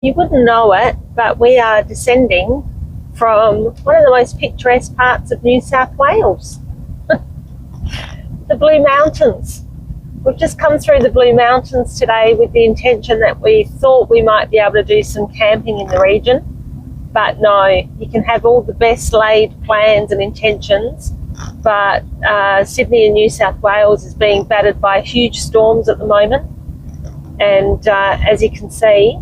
You wouldn't know it, but we are descending from one of the most picturesque parts of New South Wales, the Blue Mountains. We've just come through the Blue Mountains today with the intention that we thought we might be able to do some camping in the region, but no, you can have all the best laid plans and intentions, but Sydney and New South Wales is being battered by huge storms at the moment, and as you can see,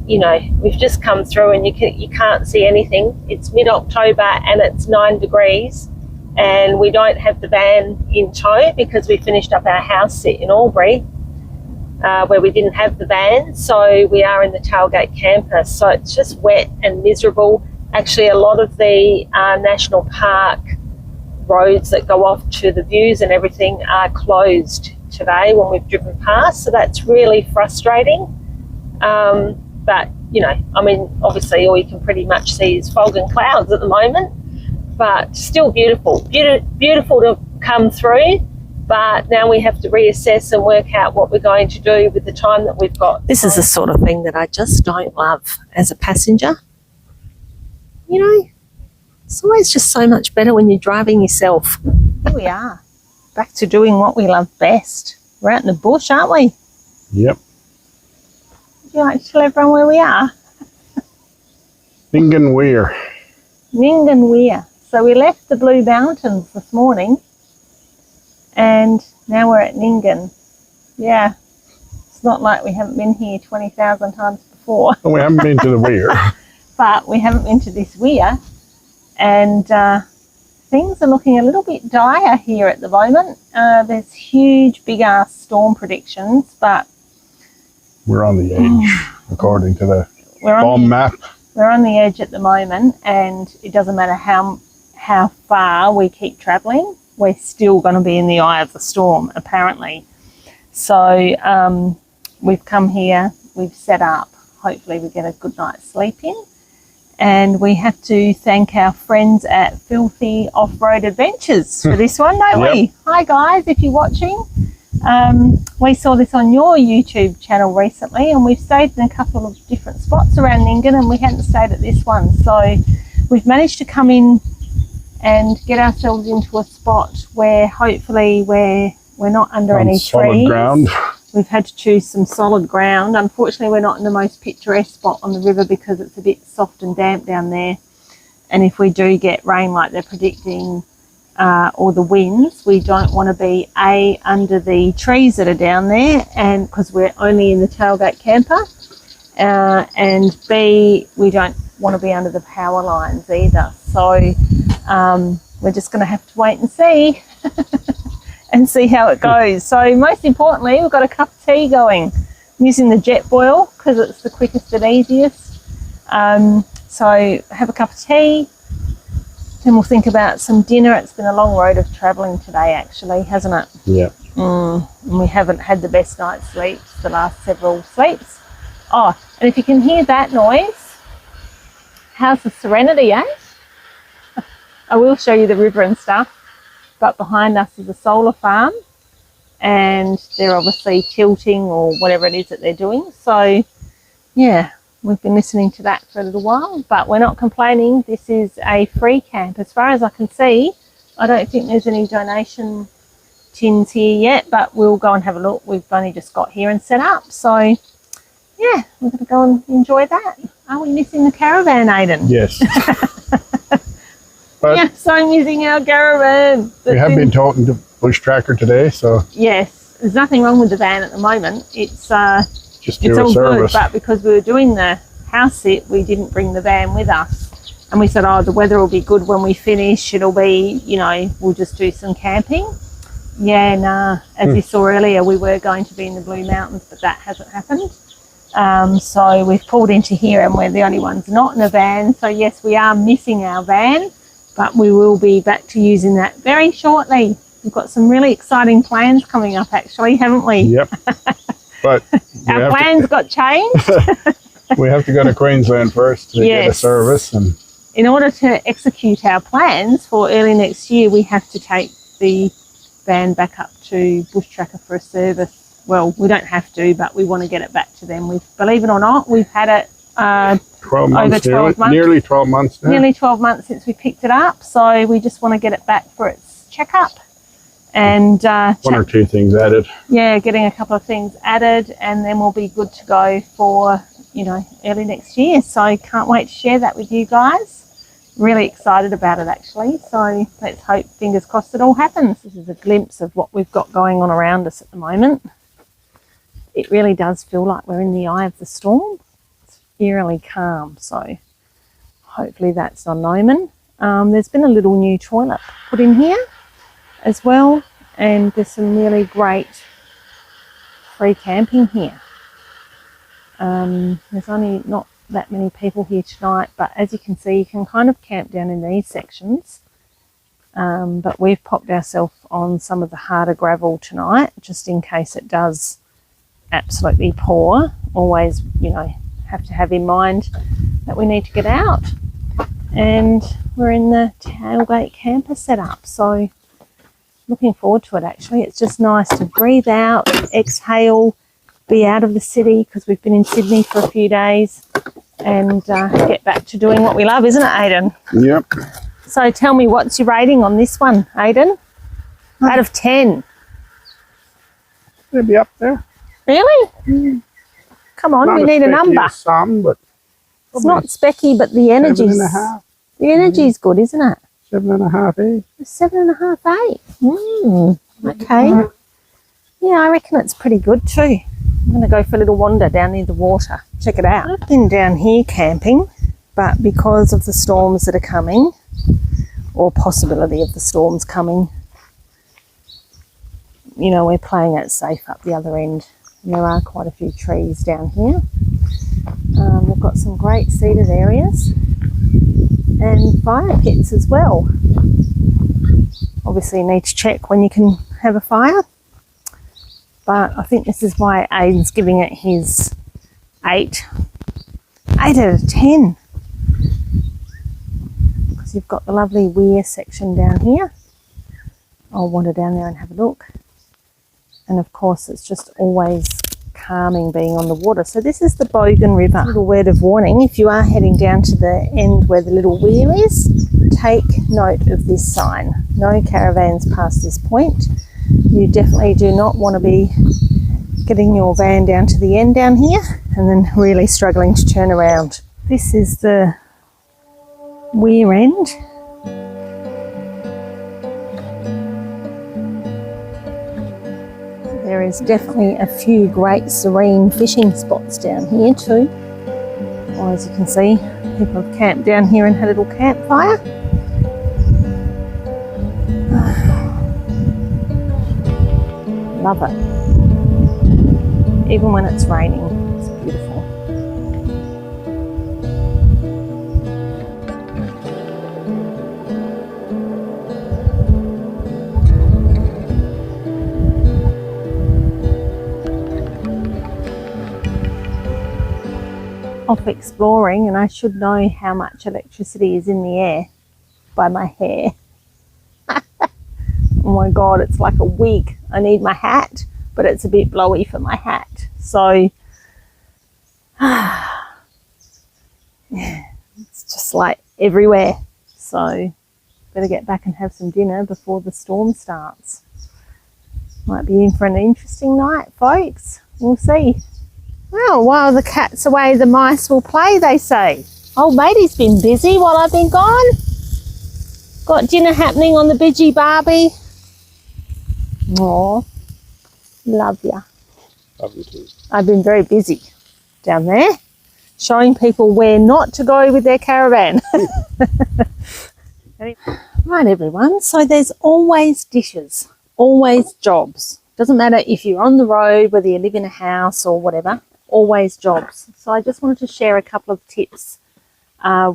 you know, we've just come through and you can't see anything. It's mid-October and it's 9 degrees, and we don't have the van in tow because we finished up our house sit in Albury where we didn't have the van, so we are in the tailgate camper. So it's just wet and miserable. Actually, a lot of the national park roads that go off to the views and everything are closed today when we've driven past, so that's really frustrating. But, you know, I mean, obviously all you can pretty much see is fog and clouds at the moment, but still beautiful. Beautiful to come through, but now we have to reassess and work out what we're going to do with the time that we've got. This is the sort of thing that I just don't love as a passenger. You know, it's always just so much better when you're driving yourself. Here we are, back to doing what we love best. We're out in the bush, aren't we? Yep. Would you like to tell everyone where we are? Nyngan Weir. Nyngan Weir. So we left the Blue Mountains this morning and now we're at Nyngan. Yeah, it's not like we haven't been here 20,000 times before. We haven't been to the Weir. But we haven't been to this Weir, and things are looking a little bit dire here at the moment. There's huge, big-ass storm predictions, but we're on the edge, according to the bomb map. We're on the edge at the moment, and it doesn't matter how far we keep travelling, we're still going to be in the eye of the storm, apparently. So we've come here, we've set up, hopefully we get a good night's sleep in, and we have to thank our friends at Filthy Off-Road Adventures for this one, don't we? Hi guys, if you're watching. We saw this on your YouTube channel recently, and we've stayed in a couple of different spots around Nyngan, and we hadn't stayed at this one. So we've managed to come in and get ourselves into a spot where hopefully we're not under any trees. Ground. We've had to choose some solid ground. Unfortunately, we're not in the most picturesque spot on the river because it's a bit soft and damp down there. And if we do get rain like they're predicting, or the winds, we don't want to be A, under the trees that are down there, and because we're only in the tailgate camper, and B, we don't want to be under the power lines either. So we're just going to have to wait and see and see how it goes. So most importantly, we've got a cup of tea going. I'm using the Jetboil because it's the quickest and easiest. So have a cup of tea. Then we'll think about some dinner. It's been a long road of travelling today, actually, hasn't it? Yeah. And we haven't had the best night's sleep the last several sleeps. Oh, and if you can hear that noise, how's the serenity, eh? I will show you the river and stuff, but behind us is a solar farm, and they're obviously tilting or whatever it is that they're doing. So, yeah. We've been listening to that for a little while, but we're not complaining. This is a free camp. As far as I can see, I don't think there's any donation tins here yet, but we'll go and have a look. We've only just got here and set up. So, yeah, we're going to go and enjoy that. Are we missing the caravan, Aidan? Yes. But yeah, so I'm using our caravan. We have been talking to Bush Tracker today, so. Yes, there's nothing wrong with the van at the moment. It's just all good, but because we were doing the house sit, we didn't bring the van with us. And we said, oh, the weather will be good when we finish. It'll be, you know, we'll just do some camping. Yeah, nah. As you saw earlier, we were going to be in the Blue Mountains, but that hasn't happened. So we've pulled into here and we're the only ones not in a van. So yes, we are missing our van, but we will be back to using that very shortly. We've got some really exciting plans coming up, actually, haven't we? Yep. But our plans got changed. We have to go to Queensland first to get a service. And in order to execute our plans for early next year, we have to take the van back up to Bush Tracker for a service. well, we don't have to, but we want to get it back to them. Believe it or not, we've had it 12 months, over 12 months. Nearly 12 months now. Nearly 12 months since we picked it up, so we just want to get it back for its checkup. And one or two things added. Yeah, getting a couple of things added, and then we'll be good to go for, you know, early next year. So I can't wait to share that with you guys. Really excited about it, actually. So let's hope, fingers crossed, it all happens. This is a glimpse of what we've got going on around us at the moment. It really does feel like we're in the eye of the storm. It's eerily calm, so hopefully that's not an omen. There's been a little new toilet put in here as well, and there's some really great free camping here. There's only not that many people here tonight, but as you can see, you can kind of camp down in these sections, but we've popped ourselves on some of the harder gravel tonight just in case it does absolutely pour. Always, you know, have to have in mind that we need to get out, and we're in the tailgate camper setup, so looking forward to it. Actually, it's just nice to breathe out, exhale, be out of the city because we've been in Sydney for a few days, and get back to doing what we love, isn't it, Aiden? Yep. So tell me, what's your rating on this one, Aiden? Out of 10. It'll be up there. Really? Come on, Not we as need a specky number. as some, but It's not specky, but the energy's 7.5. the energy's good, isn't it? 7.5, 8. 7.5, 8. Okay. Yeah, I reckon it's pretty good too. I'm going to go for a little wander down near the water. Check it out. I've been down here camping, but because of the storms that are coming, or possibility of the storms coming, you know, we're playing it safe up the other end. And there are quite a few trees down here. We've got some great seated areas and fire pits as well. Obviously you need to check when you can have a fire, but I think this is why Aiden's giving it his 8 out of 10, because you've got the lovely weir section down here. I'll wander down there and have a look, and of course it's just always calming being on the water. So this is the Bogan River. A little word of warning: if you are heading down to the end where the little weir is, take note of this sign. No caravans past this point. You definitely do not want to be getting your van down to the end down here and then really struggling to turn around. This is the weir end. There is definitely a few great serene fishing spots down here too. Well, as you can see, people have camped down here and had a little campfire. Love it. Even when it's raining, it's beautiful. Off exploring, and I should know how much electricity is in the air by my hair. Oh my God, it's like a wig. I need my hat, but it's a bit blowy for my hat. So, yeah, it's just like everywhere. So, better get back and have some dinner before the storm starts. Might be in for an interesting night, folks. We'll see. Well, while the cat's away, the mice will play, they say. Old matey's been busy while I've been gone. Got dinner happening on the Bidgie Barbie. Aw, love ya. Love you too. I've been very busy down there, showing people where not to go with their caravan. Right, everyone, so there's always dishes, always jobs. Doesn't matter if you're on the road, whether you live in a house or whatever, always jobs. So I just wanted to share a couple of tips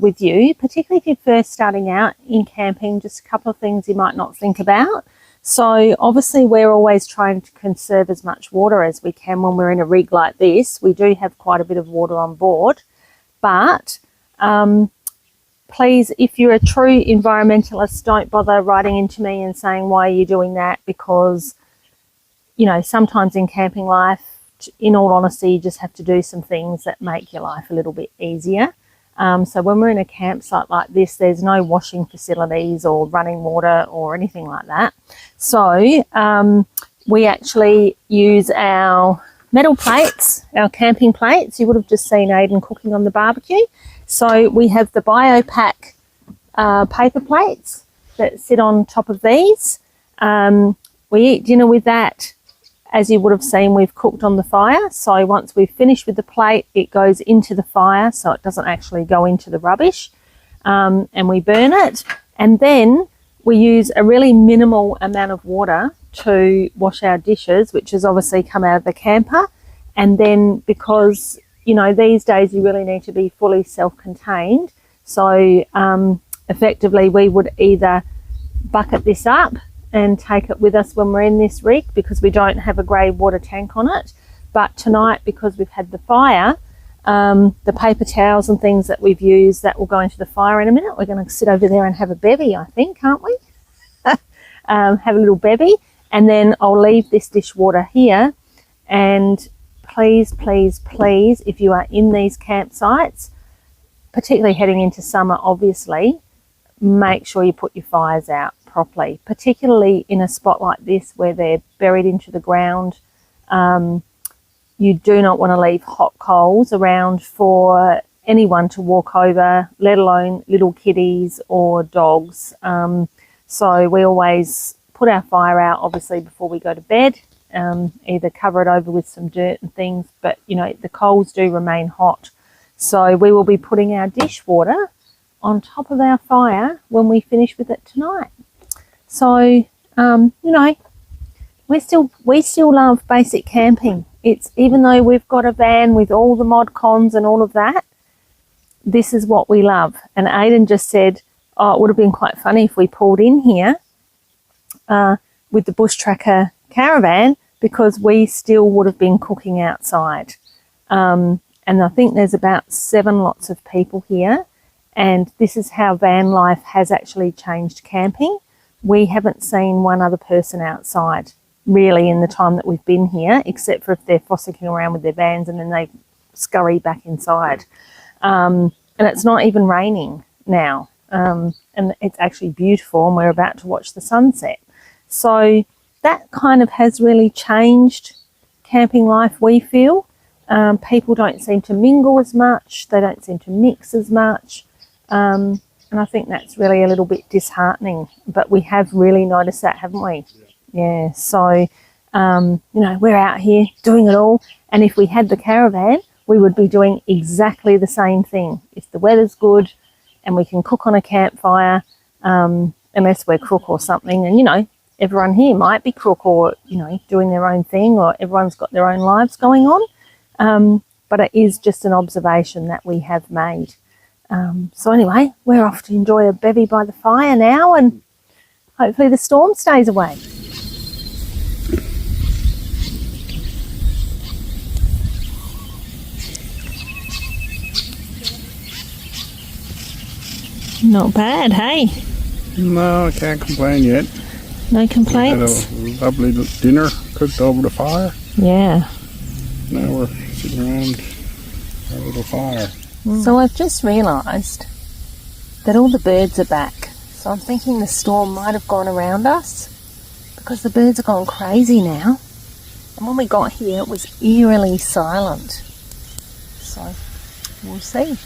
with you, particularly if you're first starting out in camping, just a couple of things you might not think about. So obviously we're always trying to conserve as much water as we can when we're in a rig like this. We do have quite a bit of water on board, but please, if you're a true environmentalist, don't bother writing into me and saying, why are you doing that? Because you know, sometimes in camping life, in all honesty, you just have to do some things that make your life a little bit easier. So when we're in a campsite like this, there's no washing facilities or running water or anything like that. So we actually use our metal plates, our camping plates. You would have just seen Aidan cooking on the barbecue. So we have the BioPack paper plates that sit on top of these. We eat dinner with that. As you would have seen, we've cooked on the fire. So once we've finished with the plate, it goes into the fire, so it doesn't actually go into the rubbish. And we burn it. And then we use a really minimal amount of water to wash our dishes, which has obviously come out of the camper. And then because, you know, these days you really need to be fully self-contained. So effectively we would either bucket this up and take it with us when we're in this rig because we don't have a grey water tank on it. But tonight, because we've had the fire, the paper towels and things that we've used, that will go into the fire in a minute. We're going to sit over there and have a bevy, I think, aren't we? Have a little bevy. And then I'll leave this dishwater here. And please, please, please, if you are in these campsites, particularly heading into summer, obviously, make sure you put your fires out properly, particularly in a spot like this where they're buried into the ground. You do not want to leave hot coals around for anyone to walk over, let alone little kitties or dogs. So we always put our fire out, obviously, before we go to bed, either cover it over with some dirt and things, but, you know, the coals do remain hot. So we will be putting our dishwater on top of our fire when we finish with it tonight. So, you know, we still love basic camping. It's, even though we've got a van with all the mod cons and all of that, this is what we love. And Aidan just said, oh, it would have been quite funny if we pulled in here with the Bush Tracker caravan, because we still would have been cooking outside. And I think there's about 7 lots of people here. And this is how van life has actually changed camping. We haven't seen one other person outside really in the time that we've been here, except for if they're frolicking around with their vans and then they scurry back inside. And it's not even raining now. And it's actually beautiful, and we're about to watch the sunset. So that kind of has really changed camping life, we feel. People don't seem to mingle as much. They don't seem to mix as much. And I think that's really a little bit disheartening, but we have really noticed that, haven't we? Yeah. So, you know, we're out here doing it all. And if we had the caravan, we would be doing exactly the same thing. If the weather's good and we can cook on a campfire, unless we're crook or something, and, you know, everyone here might be crook or, you know, doing their own thing, or everyone's got their own lives going on. But it is just an observation that we have made. So anyway, we're off to enjoy a bevy by the fire now, and hopefully the storm stays away. Not bad, hey? No, I can't complain yet. No complaints? We had a lovely dinner cooked over the fire. Yeah. Now we're sitting around our little fire. So I've just realised that all the birds are back. So I'm thinking the storm might have gone around us because the birds are gone crazy now. And when we got here, it was eerily silent. So we'll see.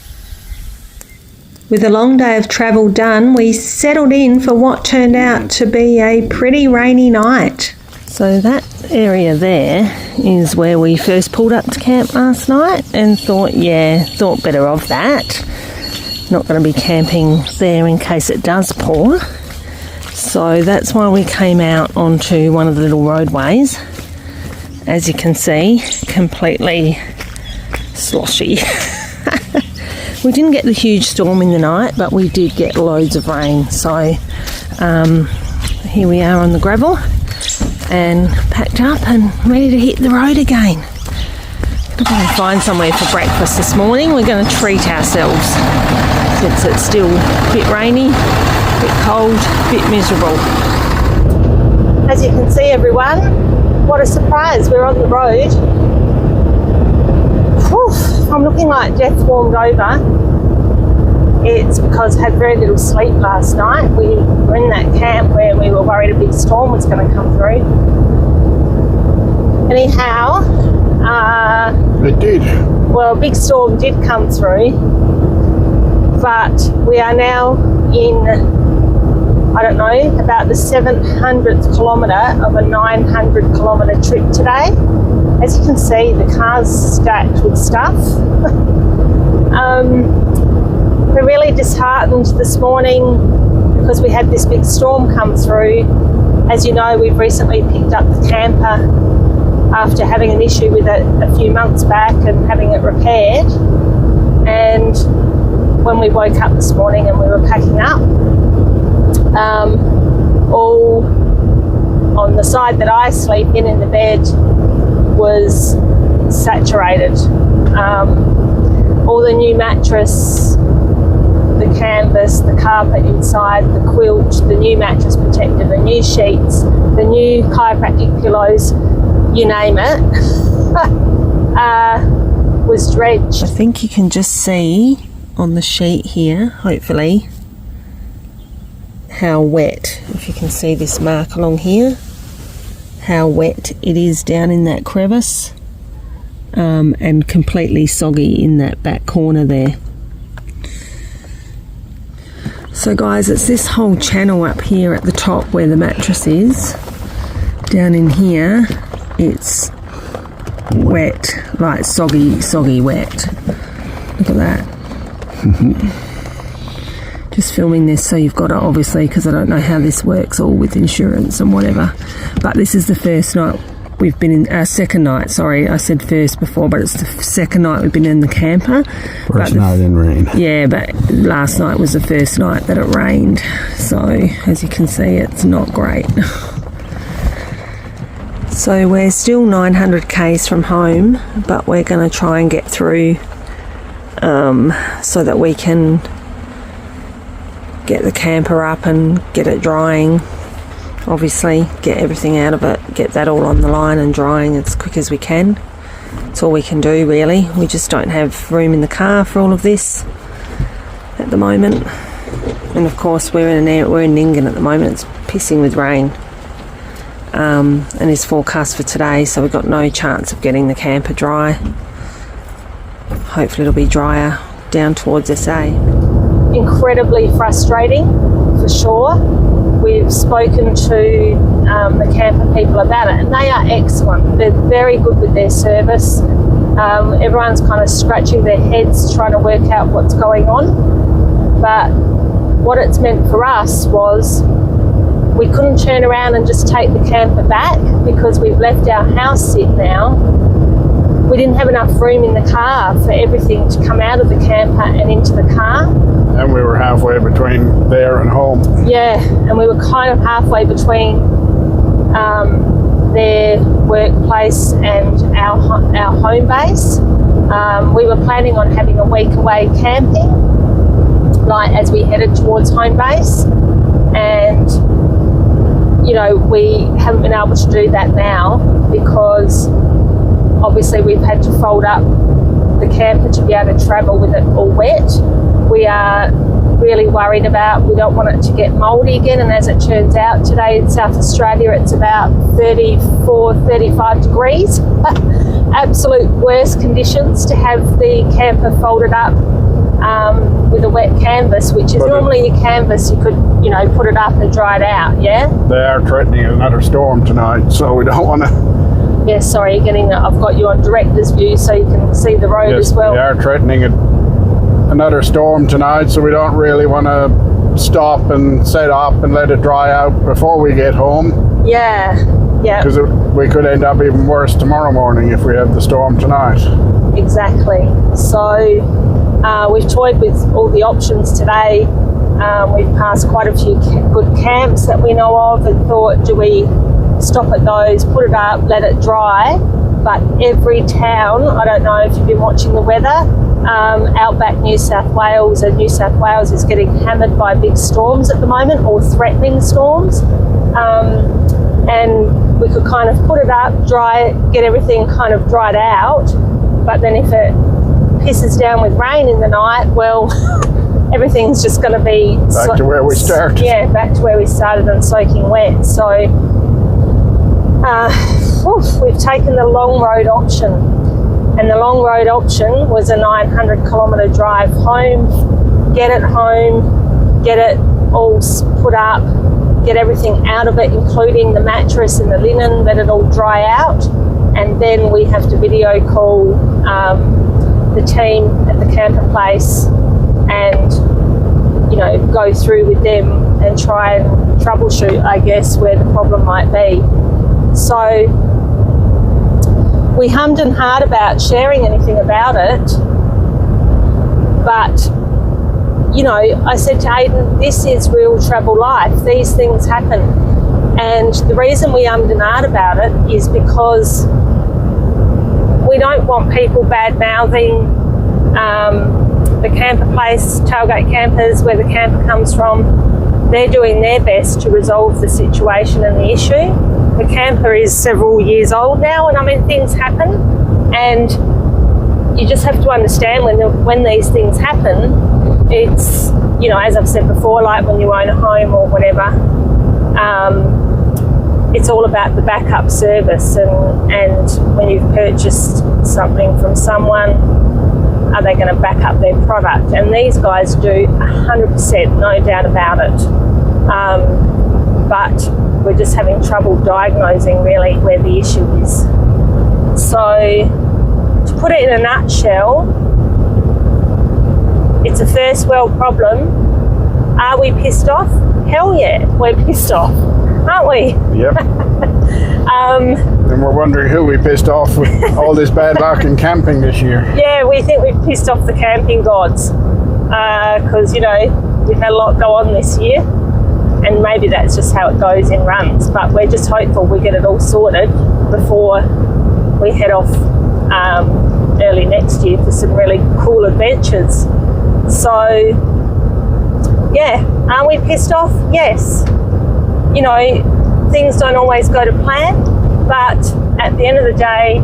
With a long day of travel done, we settled in for what turned out to be a pretty rainy night. So that area there is where we first pulled up to camp last night and thought better of that. Not going to be camping there in case it does pour. So that's why we came out onto one of the little roadways. As you can see, completely sloshy. We didn't get the huge storm in the night, but we did get loads of rain. So here we are on the gravel, and packed up and ready to hit the road again. We're going to find somewhere for breakfast this morning. We're going to treat ourselves since it's still a bit rainy, a bit cold, a bit miserable. As you can see, everyone, what a surprise, we're on the road. Whew, I'm looking like death warmed over. It's because I had very little sleep last night. We were in that camp where we were worried a big storm was going to come through. Anyhow, It did. well, a big storm did come through, but we are now in, I don't know, about the 700th kilometre of a 900 kilometre trip today. As you can see, the car's stacked with stuff. We're really disheartened this morning because we had this big storm come through. As you know, we've recently picked up the camper after having an issue with it a few months back and having it repaired. And when we woke up this morning and we were packing up, all on the side that I sleep in the bed was saturated. All the new mattress, the canvas, the carpet inside, the quilt, the new mattress protector, the new sheets, the new chiropractic pillows, you name it, was drenched. I think you can just see on the sheet here, hopefully, how wet, if you can see this mark along here, how wet it is down in that crevice, and completely soggy in that back corner there. So guys, it's this whole channel up here at the top where the mattress is. Down in here, it's wet, like soggy wet. Look at that. Just filming this so you've got it, obviously, because I don't know how this works all with insurance and whatever. But this is the first night we've been in, second night, sorry, I said first before, but it's the second night we've been in the camper. First night in rain. Yeah, but last night was the first night that it rained. So, as you can see, it's not great. So we're still 900 k's from home, but we're going to try and get through so that we can get the camper up and get it drying. Obviously, get everything out of it, get that all on the line and drying as quick as we can. That's all we can do, really. We just don't have room in the car for all of this at the moment. And of course, we're in Nyngan at the moment. It's pissing with rain. And it's forecast for today, so we've got no chance of getting the camper dry. Hopefully it'll be drier down towards SA. Incredibly frustrating, for sure. We've spoken to the camper people about it, and they are excellent. They're very good with their service. Everyone's kind of scratching their heads trying to work out what's going on. But what it's meant for us was we couldn't turn around and just take the camper back because we've left our house sit now. We didn't have enough room in the car for everything to come out of the camper and into the car. And we were halfway between there and home. Yeah, and we were kind of halfway between their workplace and our home base. We were planning on having a week away camping, like as we headed towards home base, and you know, we haven't been able to do that now because obviously we've had to fold up the camper to be able to travel with it all wet. We are really worried about, we don't want it to get mouldy again, and as it turns out today in South Australia it's about 34, 35 degrees. Absolute worst conditions to have the camper folded up with a wet canvas, which is normally a canvas you could, you know, put it up and dry it out, yeah? They are threatening another storm tonight, so we don't want to... Yeah, sorry, I've got you on director's view so you can see the road as well. They are threatening another storm tonight, so we don't really want to stop and set up and let it dry out before we get home. Yeah. Because we could end up even worse tomorrow morning if we have the storm tonight. Exactly. So we've toyed with all the options today. We've passed quite a few good camps that we know of and thought, do we stop at those, put it up, let it dry? But every town, I don't know if you've been watching the weather, outback New South Wales, and New South Wales is getting hammered by big storms at the moment, or threatening storms. And we could kind of put it up, dry it, get everything kind of dried out. But then if it pisses down with rain in the night, well, everything's just going to be back to where we started. Yeah, back to where we started and soaking wet. So we've taken the long road option, and the long road option was a 900 kilometre drive home. Get it home, get it all put up, get everything out of it, including the mattress and the linen, let it all dry out, and then we have to video call the team at the camper place and, you know, go through with them and try and troubleshoot, I guess, where the problem might be. So we hummed and hawed about sharing anything about it, but, you know, I said to Aidan, this is real travel life. These things happen. And the reason we hummed and hawed about it is because we don't want people bad-mouthing the camper place, Tailgate Campers, where the camper comes from. They're doing their best to resolve the situation and the issue. The camper is several years old now, and I mean, things happen, and you just have to understand when these things happen, it's, you know, as I've said before, like when you own a home or whatever, it's all about the backup service, and when you've purchased something from someone, are they going to back up their product? And these guys do 100%, no doubt about it. But we're just having trouble diagnosing really where the issue is. So to put it in a nutshell, it's a first world problem. Are we pissed off? Hell yeah, we're pissed off, aren't we? Yep. And we're wondering who we pissed off with all this bad luck in camping this year. Yeah, we think we've pissed off the camping gods because, you know, we've had a lot go on this year, and maybe that's just how it goes in runs, but we're just hopeful we get it all sorted before we head off early next year for some really cool adventures. So yeah, are we pissed off? Yes. You know, things don't always go to plan, but at the end of the day,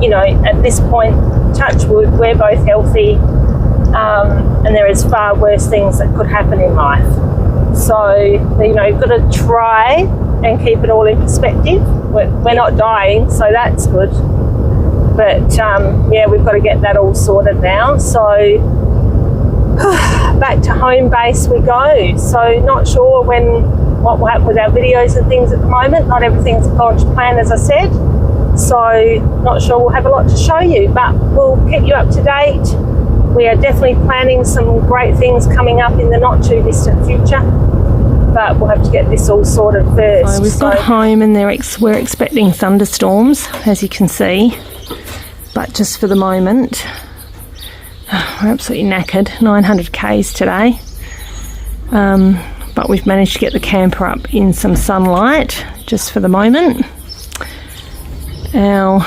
you know, at this point, touch wood, we're both healthy, and there is far worse things that could happen in life. So, you know, you've got to try and keep it all in perspective. We're not dying, so that's good. But yeah, we've got to get that all sorted now. So back to home base we go. So not sure what will happen with our videos and things at the moment. Not everything's gone to plan, as I said. So not sure we'll have a lot to show you, but we'll keep you up to date. We are definitely planning some great things coming up in the not too distant future, but we'll have to get this all sorted first. So we've got home, and we're expecting thunderstorms, as you can see, but just for the moment, we're absolutely knackered. 900 k's today, but we've managed to get the camper up in some sunlight just for the moment. Our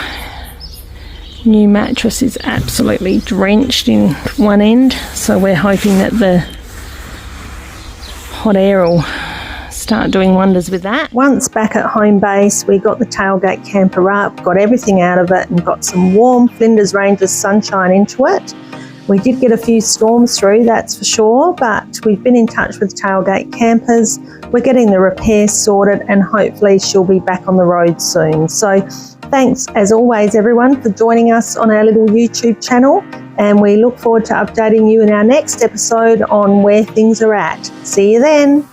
new mattress is absolutely drenched in one end, so we're hoping that the hot air will start doing wonders with that. Once back at home base, we got the Tailgate camper up, got everything out of it, and got some warm Flinders Ranges sunshine into it. We did get a few storms through, that's for sure, but we've been in touch with Tailgate Campers. We're getting the repairs sorted, and hopefully she'll be back on the road soon. So thanks, as always, everyone, for joining us on our little YouTube channel, and we look forward to updating you in our next episode on where things are at. See you then.